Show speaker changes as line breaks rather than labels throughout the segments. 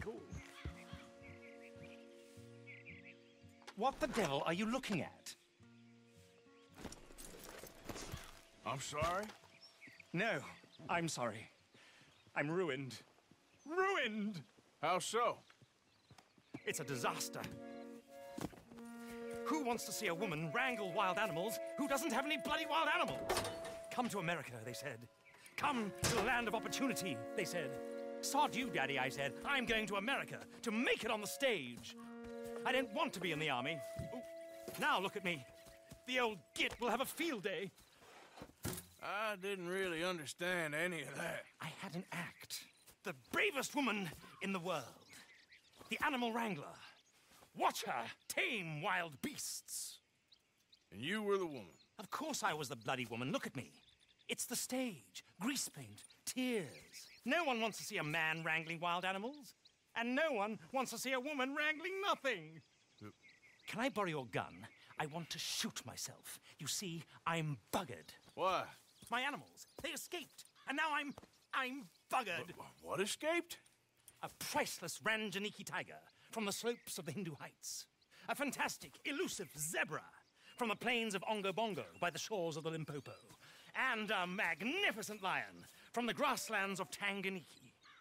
cool. What the devil are you looking at?
I'm sorry?
No, I'm sorry. I'm ruined. Ruined!
How so?
It's a disaster. Who wants to see a woman wrangle wild animals who doesn't have any bloody wild animals? Come to America, they said. Come to the land of opportunity, they said. Sod you, Daddy, I said. I'm going to America to make it on the stage. I don't want to be in the army. Ooh, now look at me. The old git will have a field day.
I didn't really understand any of that.
I had an act. The bravest woman in the world. The animal wrangler. Watch her tame wild beasts.
And you were the woman?
Of course I was the bloody woman. Look at me. It's the stage. Grease paint. Tears. No one wants to see a man wrangling wild animals. And no one wants to see a woman wrangling nothing. Can I borrow your gun? I want to shoot myself. You see, I'm buggered.
Why?
My animals, they escaped. And now I'm buggered.
What escaped?
A priceless Ranjaniki tiger from the slopes of the Hindu Heights. A fantastic, elusive zebra from the plains of Ongo Bongo by the shores of the Limpopo. And a magnificent lion from the grasslands of Tanganyika.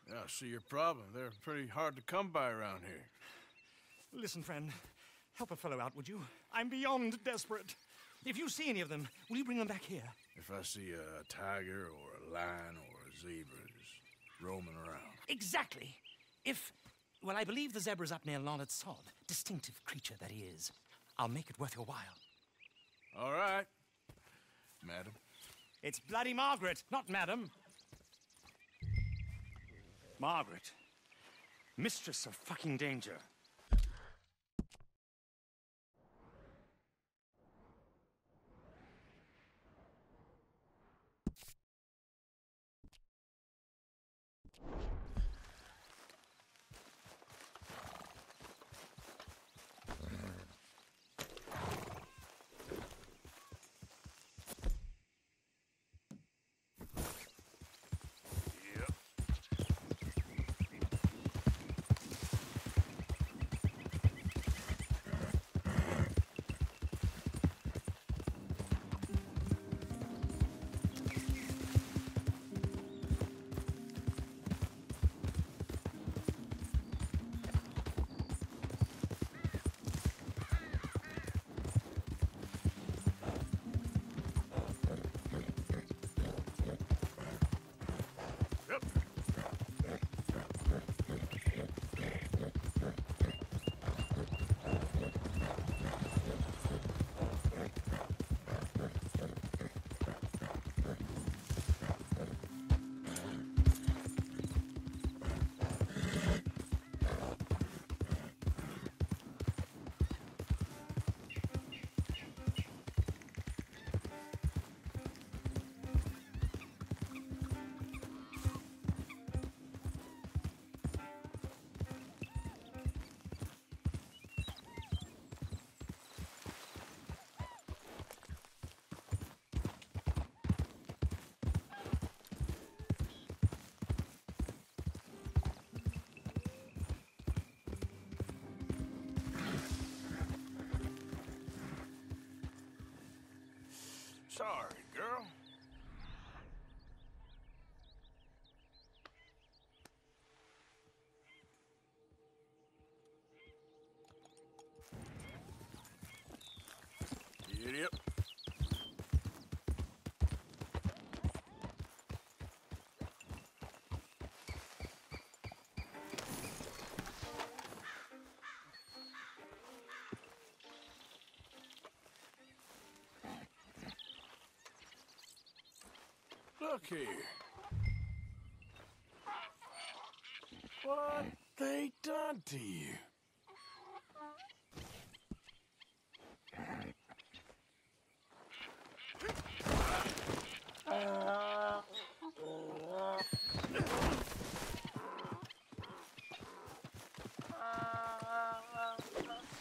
Yeah, I see your problem. They're pretty hard to come by around here.
Listen, friend, help a fellow out, would you? I'm beyond desperate. If you see any of them, will you bring them back here?
If I see a tiger or a lion or a zebra just roaming around.
Exactly. Well, I believe the zebra's up near Larned Sod. Distinctive creature that he is. I'll make it worth your while.
All right, madam.
It's bloody Margaret, not madam. Margaret. Mistress of fucking danger.
Sorry, girl. Yep. Look here. What they done to you?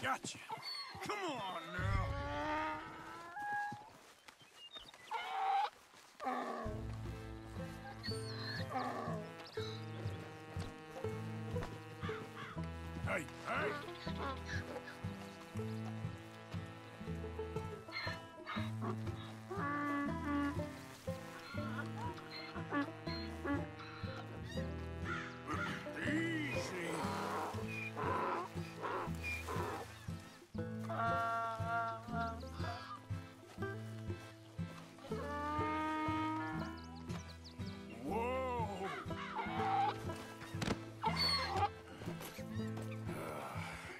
Gotcha. Come on now. Hey, hey! Easy. Whoa!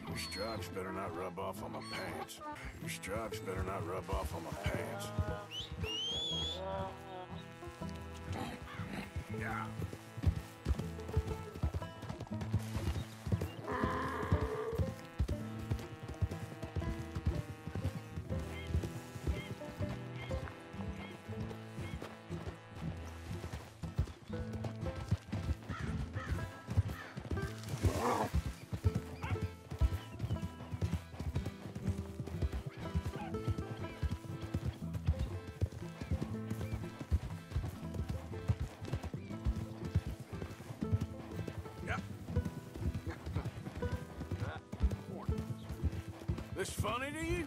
Your stripes better not rub off on my pants. Your stripes better not rub off on my pants. Yeah. This funny to you?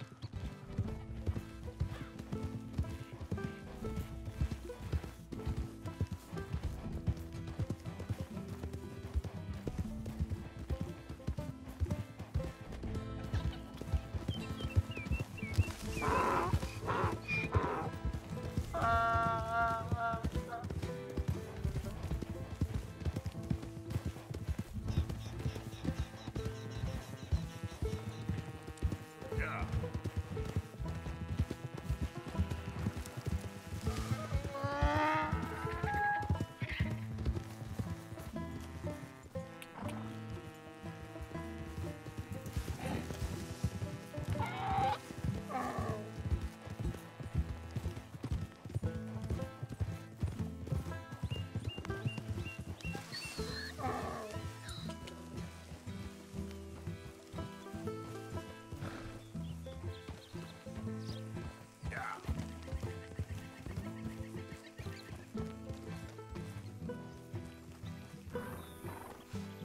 Yeah.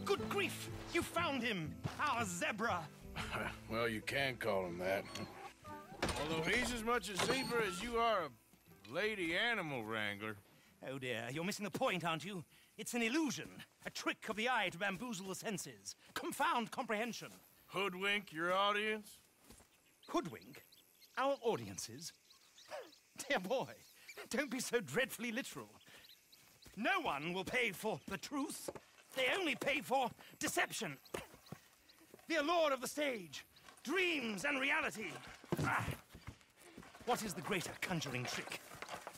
Good grief! You found him! Our zebra!
Well, you can call him that. Although he's as much a zebra as you are a lady animal wrangler.
Oh dear, you're missing the point, aren't you? It's an illusion, a trick of the eye to bamboozle the senses, confound comprehension.
Hoodwink your audience?
Hoodwink? Our audiences? Dear boy, don't be so dreadfully literal. No one will pay for the truth. They only pay for deception. The allure of the stage, dreams and reality. What is the greater conjuring trick?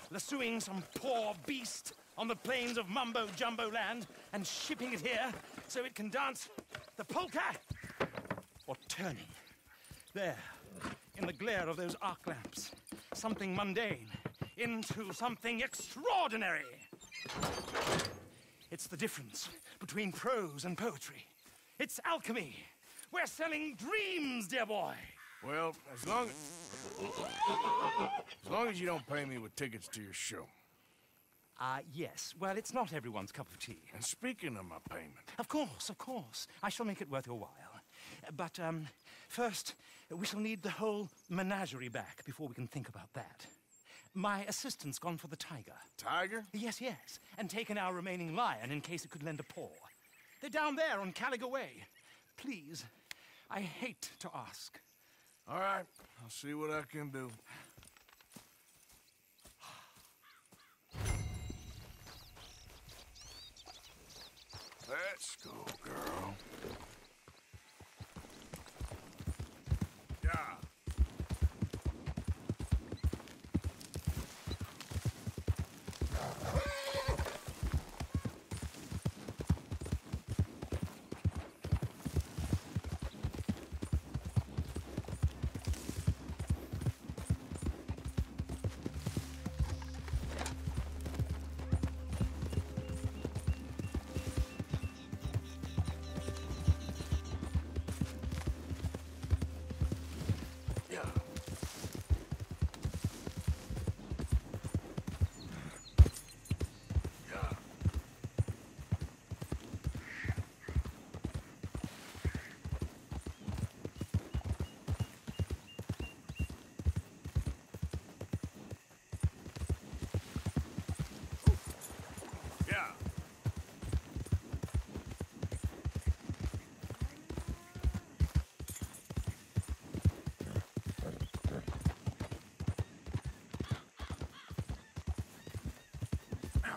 Lassoing some poor beast on the plains of mumbo-jumbo land and shipping it here so it can dance the polka? Or turning, there, in the glare of those arc lamps, something mundane into something extraordinary? It's the difference between prose and poetry. It's alchemy. We're selling dreams, dear boy.
Well, as long as you don't pay me with tickets to your show.
Yes. Well, it's not everyone's cup of tea.
And speaking of my payment...
Of course, of course. I shall make it worth your while. But, first, we shall need the whole menagerie back before we can think about that. My assistant's gone for the tiger.
Tiger?
Yes, yes. And taken our remaining lion in case it could lend a paw. They're down there on Caliga Way. Please, I hate to ask.
All right, I'll see what I can do. Let's go, girl. Yeah.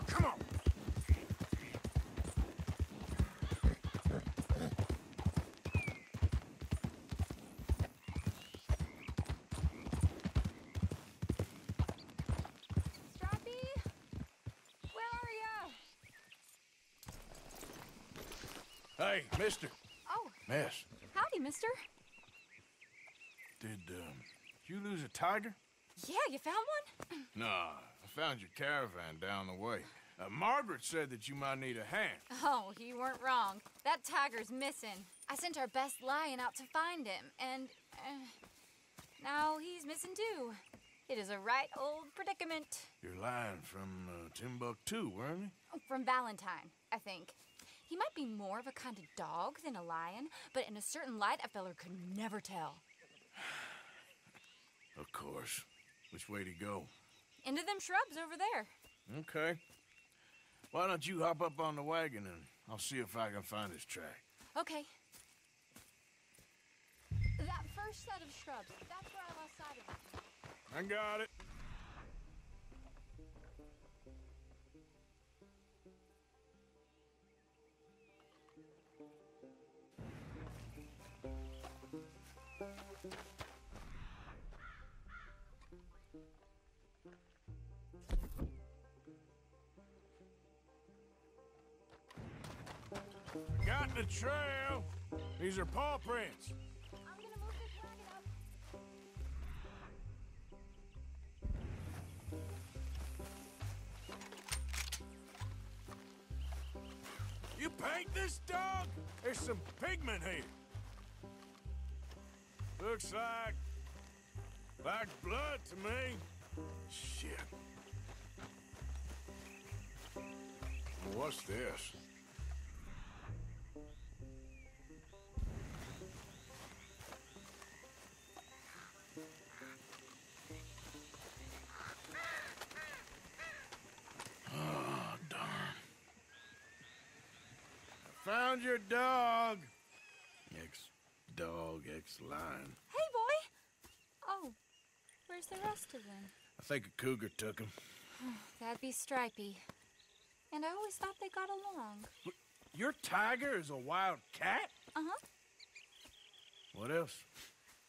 come on. Hey, mister.
Oh.
Miss.
Howdy, mister.
Did you lose a tiger?
Yeah, you found one?
Nah, I found your caravan down the way. Margaret said that you might need a hand.
Oh, you weren't wrong. That tiger's missing. I sent our best lion out to find him, and now he's missing too. It is a right old predicament.
You're lying from Timbuktu, weren't you?
From Valentine, I think. He might be more of a kind of dog than a lion, but in a certain light, a feller could never tell.
Of course. Which way to go?
Into them shrubs over there.
Okay. Why don't you hop up on the wagon and I'll see if I can find his track.
Okay. That first set of shrubs, that's where I lost sight of it.
I got it. Got the trail. These are paw prints.
I'm gonna move this wagon up.
You paint this dog? There's some pigment here. Looks like blood to me. Shit. What's this? Oh, darn. I found your dog. Ex-dog, ex-lion.
Hey, boy! Oh, where's the rest of them?
I think a cougar took him.
That'd be Stripey. And I always thought they got along.
Your tiger is a wild cat?
Uh-huh.
What else?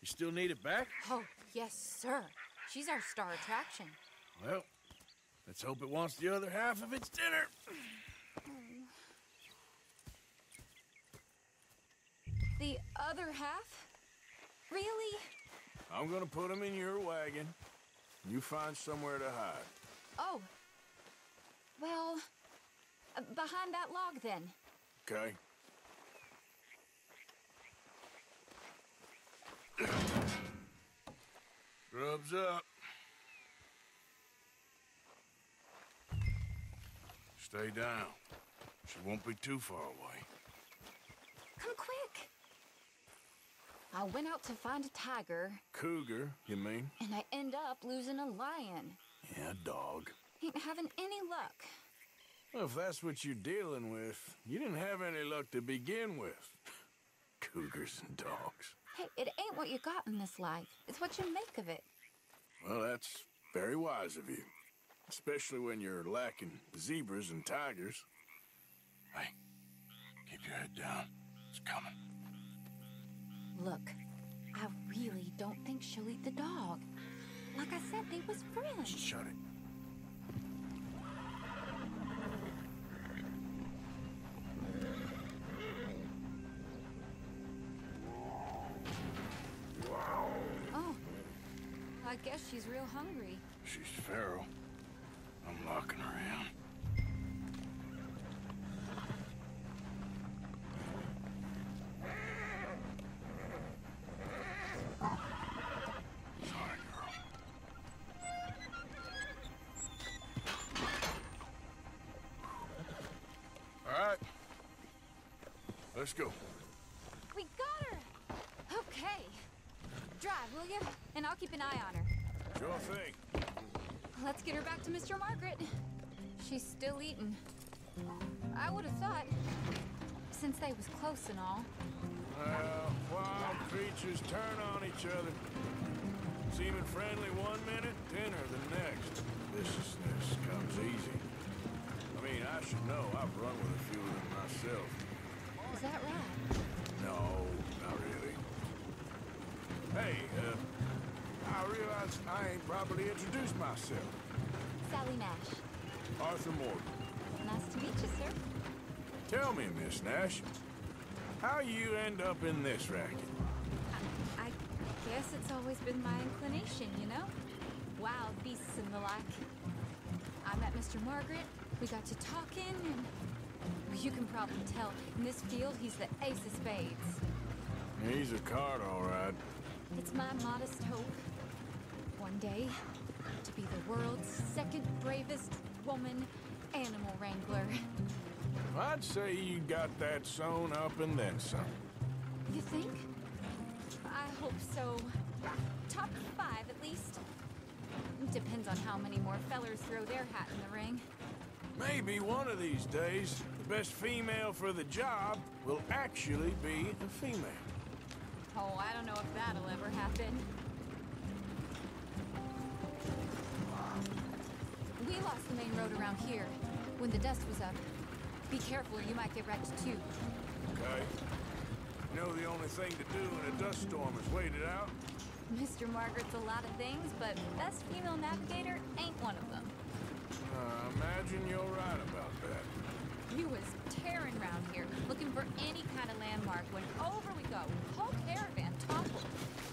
You still need it back?
Oh, yes, sir. She's our star attraction.
Well, let's hope it wants the other half of its dinner.
The other half? Really?
I'm gonna put him in your wagon. You find somewhere to hide.
Oh. Well, behind that log, then.
Okay. Grub's up. Stay down. She won't be too far away.
Come quick. I went out to find a tiger.
Cougar, you mean?
And I end up losing a lion.
Yeah, dog.
Ain't having any luck.
Well, if that's what you're dealing with, you didn't have any luck to begin with. Cougars and dogs.
Hey, it ain't what you got in this life. It's what you make of it.
Well, that's very wise of you. Especially when you're lacking zebras and tigers. Hey, keep your head down. It's coming.
Look, I really don't think she'll eat the dog. Like I said, they was friends.
Shut it.
Oh, I guess she's real hungry.
She's feral. I'm locking her in. Sorry, girl. All right. Let's go.
We got her! Okay. Drive, will you? And I'll keep an eye on her.
Sure thing.
Let's get her back to Mr. Margaret. She's still eating. I would have thought, since they was close and all.
Well, wild creatures turn on each other. Seeming friendly one minute, dinner the next. Viciousness comes easy. should know I've run with a few of them myself.
Is that right?
No, not really. Hey, I realize I ain't properly introduced myself.
Sally Nash.
Arthur Morgan.
Nice to meet you, sir.
Tell me, Miss Nash, how you end up in this racket?
I guess it's always been my inclination, you know? Wild beasts and the like. I met Mr. Margaret, we got to talking, and you can probably tell, in this field, he's the ace of spades.
He's a card, all right.
It's my modest hope, one day, to be the world's second bravest woman animal wrangler.
I'd say you got that sewn up and then some.
You think? I hope so. Top 5, at least. Depends on how many more fellers throw their hat in the ring.
Maybe one of these days, the best female for the job will actually be a female.
Oh, I don't know if that'll ever happen. We lost the main road around here when the dust was up. Be careful or you might get wrecked too.
Okay. You know the only thing to do in a dust storm is wait it out?
Mr. Margaret's a lot of things, but best female navigator ain't one of them.
Imagine you're right about that.
You was tearing around here, looking for any kind of landmark when over we go. Whole caravan toppled.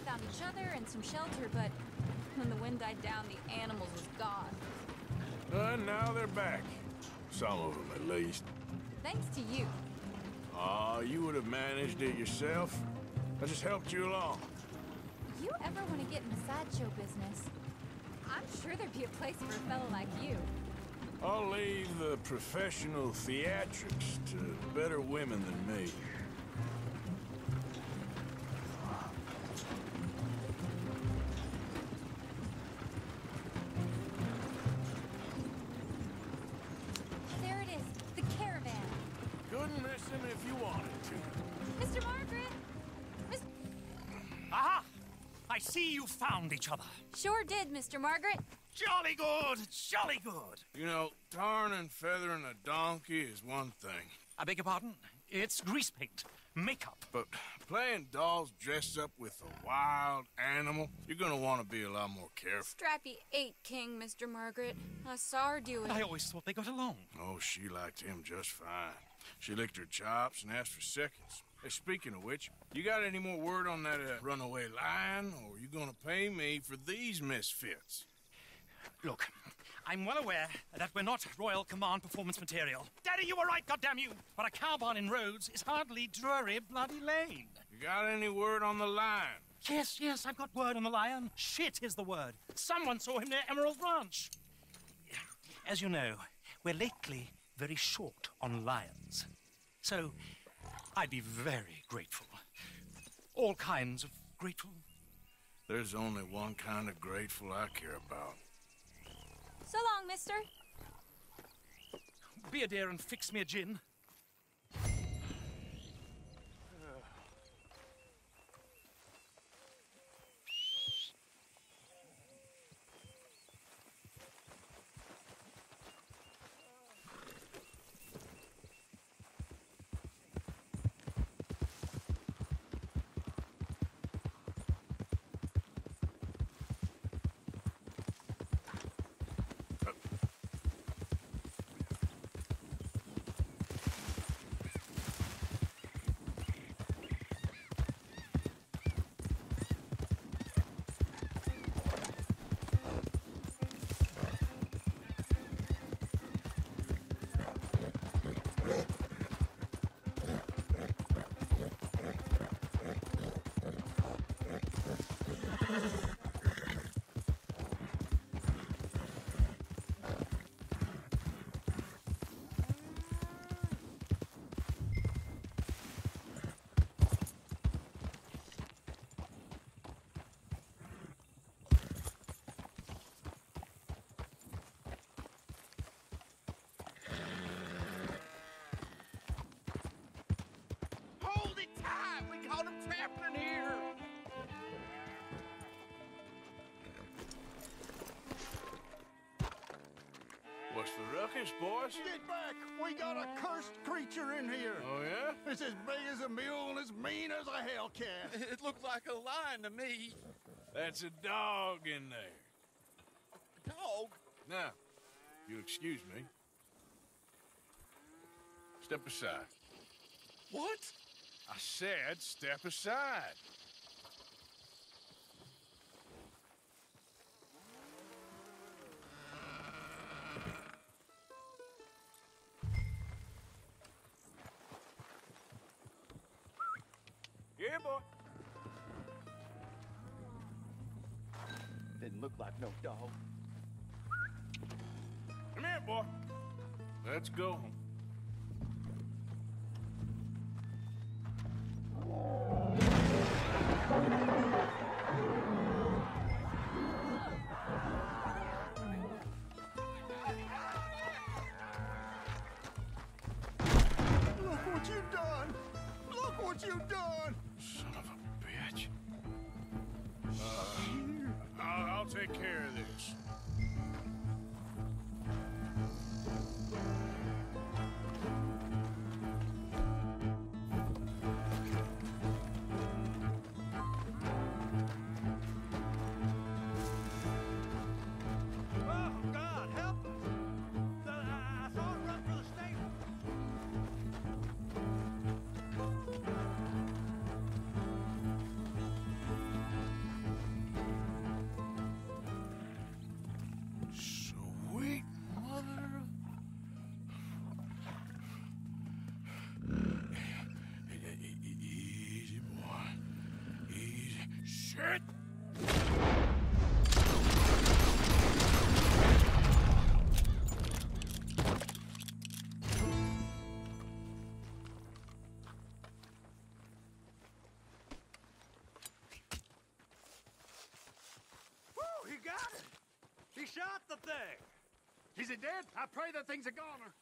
Found each other and some shelter, but when the wind died down, the animals was gone.
And now they're back. Some of them, at least.
Thanks to you.
You would have managed it yourself. I just helped you along.
You ever want to get in the sideshow business? I'm sure there'd be a place for a fellow like you.
I'll leave the professional theatrics to better women than me.
There it is, the caravan.
Couldn't miss him if you wanted to.
Mr. Margaret!
Aha! I see you found each other.
Sure did, Mr. Margaret.
Jolly good, jolly good.
You know, tarring and feathering a donkey is one thing.
I beg your pardon? It's grease paint, makeup.
But playing dolls dressed up with a wild animal, you're gonna want to be a lot more careful.
Strappy ate King, Mr. Margaret. I saw her do it.
I always thought they got along.
Oh, she liked him just fine. She licked her chops and asked for seconds. Hey, speaking of which, you got any more word on that runaway lion, or are you gonna pay me for these misfits?
Look, I'm well aware that we're not Royal Command performance material. Daddy, you were right, goddamn you! But a cow barn in Rhodes is hardly Drury Bloody Lane.
You got any word on the lion?
Yes, I've got word on the lion. Shit is the word. Someone saw him near Emerald Ranch. As you know, we're lately very short on lions. So, I'd be very grateful. All kinds of grateful.
There's only one kind of grateful I care about.
So long, mister.
Be a dear and fix me a gin.
What's the ruckus, boys?
Get back! We got a cursed creature in here!
Oh, yeah?
It's as big as a mule and as mean as a hellcat.
It looked like a lion to me.
That's a dog in there.
Dog?
Now, if you'll excuse me. Step aside.
What?
I said step aside. Here, boy.
Didn't look like no dog.
Come here, boy. Let's go home.
Look what you've done! Look what you've done!
Son of a bitch. I'll take care of this.
Oh, God, help! I saw it run for the stable.
Sweet mother of... Easy, boy. Easy. Shit!
Woo! He got it! He shot the thing! Is it dead? I pray that thing's a goner.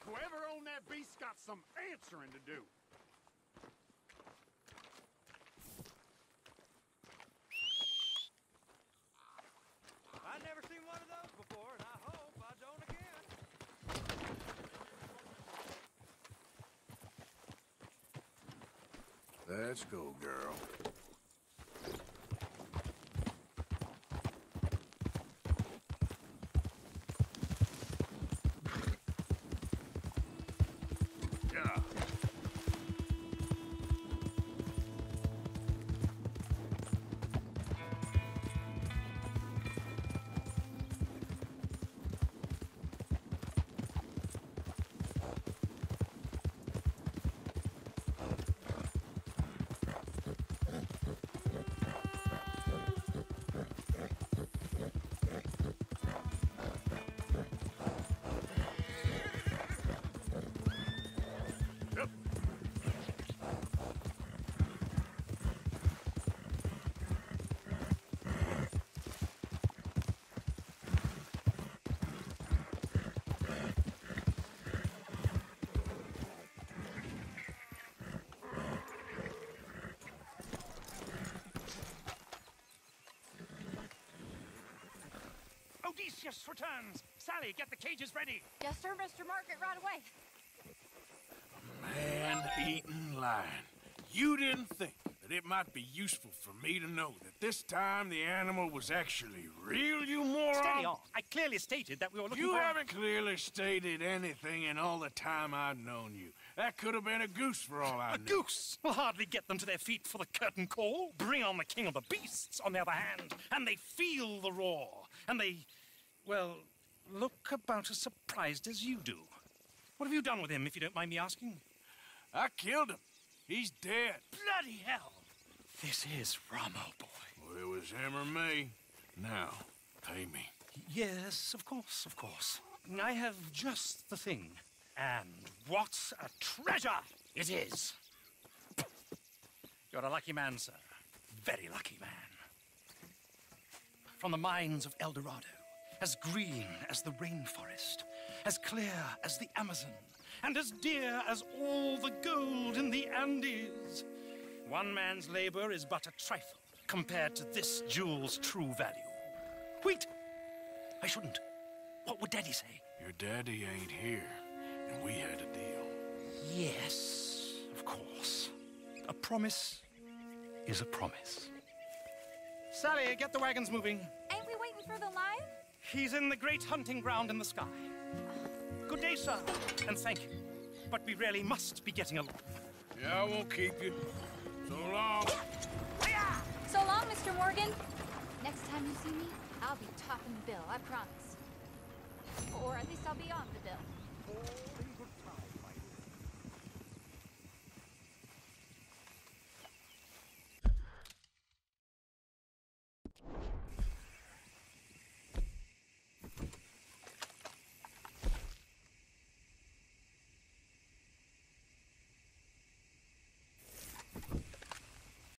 Whoever owned that beast's got some answering to do.
I've never seen one of those before, and I hope I don't again.
Let's go, girl. Yeah. Yep.
Odysseus returns. Sally, get the cages ready.
Yes, sir, Mr. Margaret, right away.
Man-eating lion. You didn't think that it might be useful for me to know that this time the animal was actually real, you moron?
Steady on. I clearly stated that we were looking
You
for...
haven't clearly stated anything in all the time I've known you. That could have been a goose for all I
A
knew.
goose will hardly get them to their feet for the curtain call. Bring on the king of the beasts, on the other hand, and they feel the roar. And they, well, look about as surprised as you do. What have you done with him, if you don't mind me asking?
I killed him. He's dead.
Bloody hell! This is Ramo, boy.
Well, it was him or me. Now, pay me.
Yes, of course, of course. I have just the thing. And what a treasure it is! You're a lucky man, sir. Very lucky man. From the mines of El Dorado, as green as the rainforest, as clear as the Amazon, and as dear as all the gold in the Andes. One man's labor is but a trifle compared to this jewel's true value. Wait! I shouldn't. What would Daddy say?
Your daddy ain't here, and we had a deal.
Yes, of course. A promise is a promise. Sally, get the wagons moving.
Ain't we waiting for the lion?
He's in the great hunting ground in the sky. Good day, sir, and thank you. But we really must be getting along.
Yeah, I won't keep you. So long.
So long, Mr. Morgan. Next time you see me, I'll be topping the bill, I promise. Or at least I'll be on the bill.